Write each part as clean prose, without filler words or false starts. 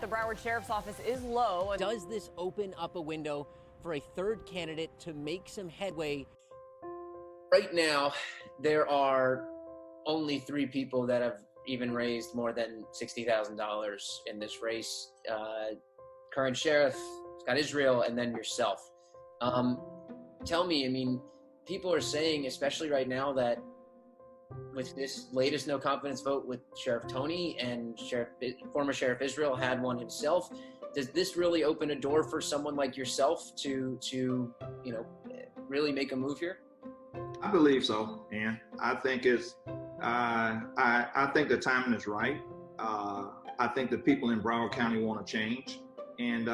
at the Broward Sheriff's Office is low. Does this open up a window for a third candidate to make some headway? Right now, there are only 3 people that have even raised more than $60,000 in this race. Current sheriff, Scott Israel, and then yourself. Tell me, I mean, people are saying, especially right now, that with this latest no confidence vote with Sheriff Tony and former Sheriff Israel had one himself, does this really open a door for someone like yourself to really make a move here? I believe so, and I think it's I think the timing is right. I think the people in Broward County want to change, and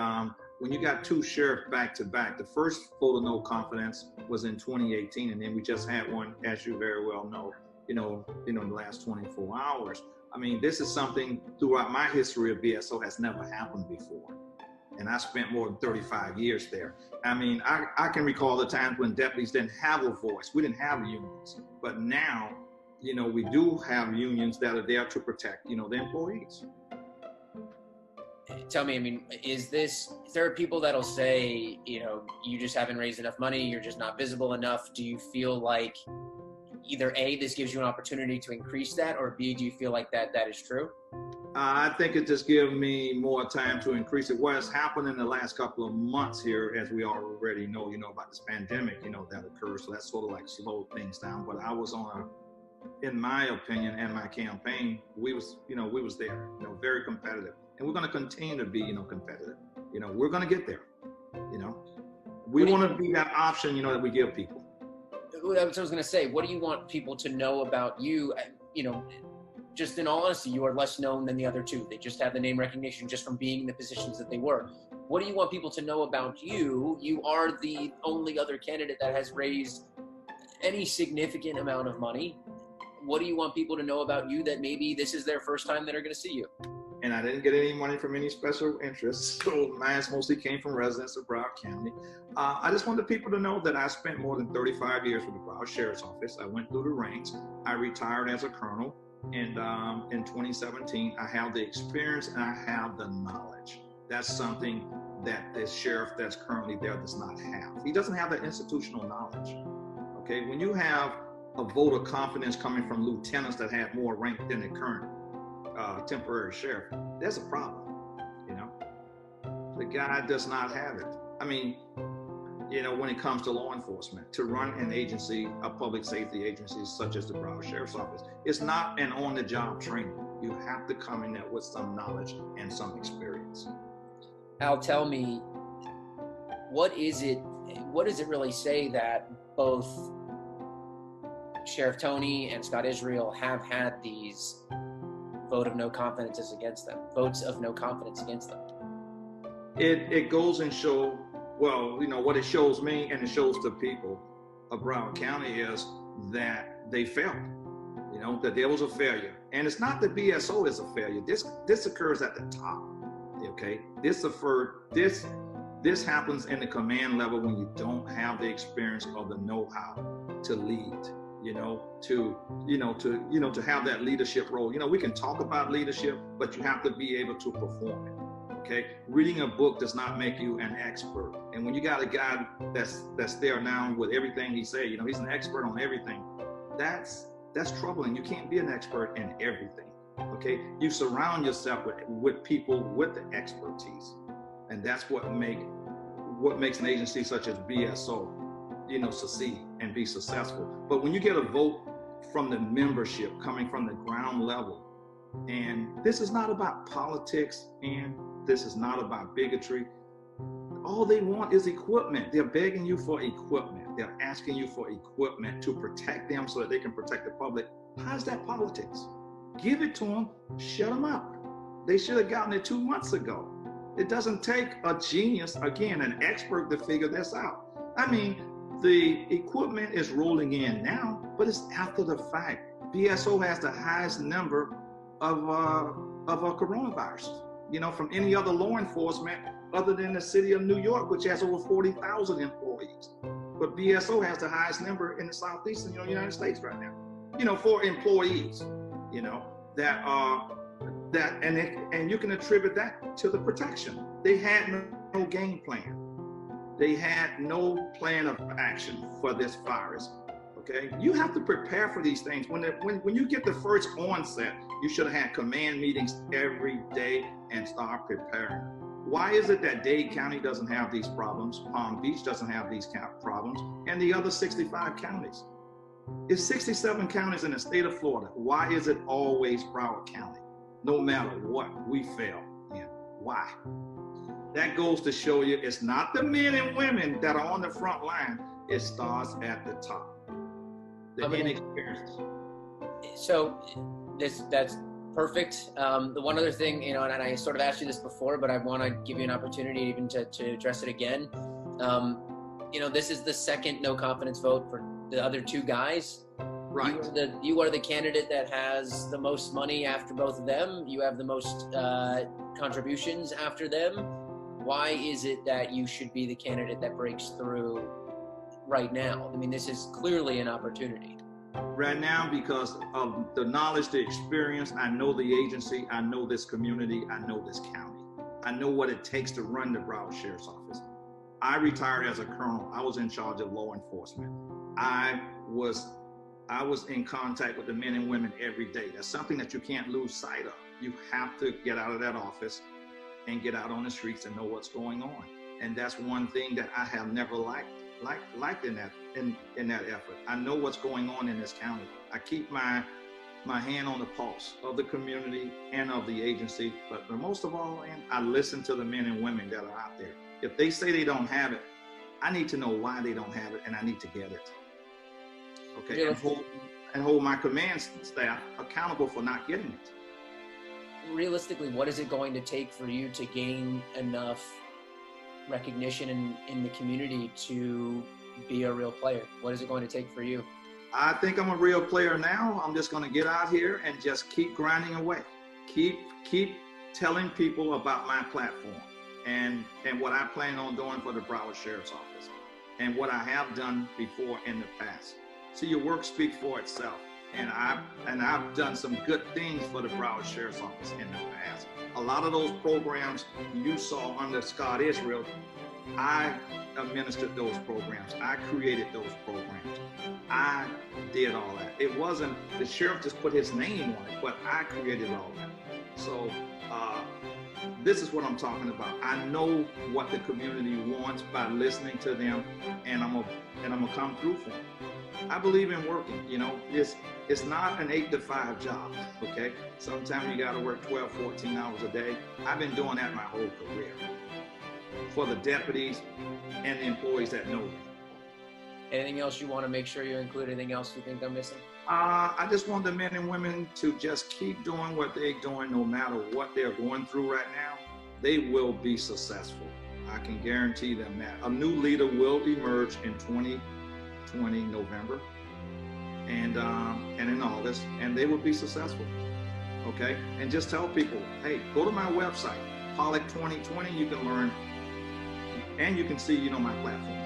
when you got 2 sheriffs back to back, the first vote of no confidence was in 2018, and then we just had one, as you very well know, in the last 24 hours. I mean, this is something throughout my history of BSO has never happened before. And I spent more than 35 years there. I mean, I can recall the times when deputies didn't have a voice. We didn't have unions. But now, we do have unions that are there to protect, the employees. Tell me, I mean, there are people that'll say, you just haven't raised enough money, you're just not visible enough. Do you feel like either A, this gives you an opportunity to increase that, or B, do you feel like that is true? I think it just gives me more time to increase it. What has happened in the last couple of months here, as we already know, about this pandemic, that occurred. So that's sort of like slowed things down. But I was in my opinion, and my campaign, we was there, very competitive. And we're going to continue to be, competitive. We're going to get there. We want to be that option, that we give people. That's what I was going to say. What do you want people to know about you? Just in all honesty, you are less known than the other 2. They just have the name recognition just from being in the positions that they were. What do you want people to know about you? You are the only other candidate that has raised any significant amount of money. What do you want people to know about you that maybe this is their first time that are going to see you? And I didn't get any money from any special interests, so mine mostly came from residents of Broward County. I just wanted people to know that I spent more than 35 years with the Broward Sheriff's Office. I went through the ranks. I retired as a colonel, and in 2017, I have the experience and I have the knowledge. That's something that the sheriff that's currently there does not have. He doesn't have the institutional knowledge. Okay, when you have a vote of confidence coming from lieutenants that have more rank than the current temporary sheriff, there's a problem. The guy does not have it. I mean, when it comes to law enforcement, to run an agency, a public safety agency such as the Broward Sheriff's Office, it's not an on-the-job training. You have to come in there with some knowledge and some experience. Al, tell me, what does it really say that both Sheriff Tony and Scott Israel have had these votes of no confidence against them? It goes and show, well, what it shows me and it shows the people of Broward County is that they failed, that there was a failure. And it's not that BSO is a failure. This occurs at the top, okay? This happens in the command level when you don't have the experience or the know-how to lead. To have that leadership role. We can talk about leadership, but you have to be able to perform it. Okay, reading a book does not make you an expert. And when you got a guy that's there now with everything he say, he's an expert on everything. That's troubling. You can't be an expert in everything. Okay, you surround yourself with people with the expertise, and that's what makes an agency such as BSO, succeed and be successful. But when you get a vote from the membership coming from the ground level, and this is not about politics, and this is not about bigotry. All they want is equipment. They're begging you for equipment. They're asking you for equipment to protect them so that they can protect the public. How's that politics? Give it to them, shut them up. They should have gotten it 2 months ago. It doesn't take a genius, again, an expert to figure this out. I mean, the equipment is rolling in now, but it's after the fact. BSO has the highest number of coronavirus, from any other law enforcement other than the city of New York, which has over 40,000 employees. But BSO has the highest number in the southeastern United States right now, for employees, that are and you can attribute that to the protection. They had no game plan. They had no plan of action for this virus. Okay, you have to prepare for these things. When you get the first onset, you should have had command meetings every day and start preparing. Why is it that Dade County doesn't have these problems, Palm Beach doesn't have these problems, and the other 65 counties? It's 67 counties in the state of Florida. Why is it always Broward County? No matter what, we fail in. Why? That goes to show you it's not the men and women that are on the front line. It starts at the top. The inexperience. So that's perfect. The one other thing, and I sort of asked you this before, but I want to give you an opportunity even to address it again. This is the second no confidence vote for the other two guys. Right. You are the candidate that has the most money after both of them. You have the most contributions after them. Why is it that you should be the candidate that breaks through right now? I mean, this is clearly an opportunity. Right now, because of the knowledge, the experience, I know the agency, I know this community, I know this county. I know what it takes to run the Broward Sheriff's Office. I retired as a colonel. I was in charge of law enforcement. I was in contact with the men and women every day. That's something that you can't lose sight of. You have to get out of that office and get out on the streets and know what's going on. And that's one thing that I have never liked in that effort. I know what's going on in this county. I keep my hand on the pulse of the community and of the agency, but most of all, I listen to the men and women that are out there. If they say they don't have it, I need to know why they don't have it, and I need to get it. Okay, and hold my command staff accountable for not getting it. Realistically, what is it going to take for you to gain enough recognition in the community to be a real player? What is it going to take for you? I think I'm a real player now. I'm just going to get out here and just keep grinding away. Keep telling people about my platform and what I plan on doing for the Broward Sheriff's Office and what I have done before in the past. See, your work speaks for itself. And I've done some good things for the Broward Sheriff's Office in the past. A lot of those programs you saw under Scott Israel, I administered those programs. I created those programs. I did all that. It wasn't, the sheriff just put his name on it, but I created all that. So this is what I'm talking about. I know what the community wants by listening to them, and I'm gonna come through for them. I believe in working. It's not an 8 to 5 job, okay? Sometimes you gotta work 12, 14 hours a day. I've been doing that my whole career for the deputies and the employees that know me. Anything else you want to make sure you include? Anything else you think I'm missing? I just want the men and women to just keep doing what they're doing, no matter what they're going through right now. They will be successful. I can guarantee them that. A new leader will emerge in 2020 November and in August, and they will be successful. Okay, and just tell people, hey, go to my website, Pollock 2020. You can learn, and you can see, my platform.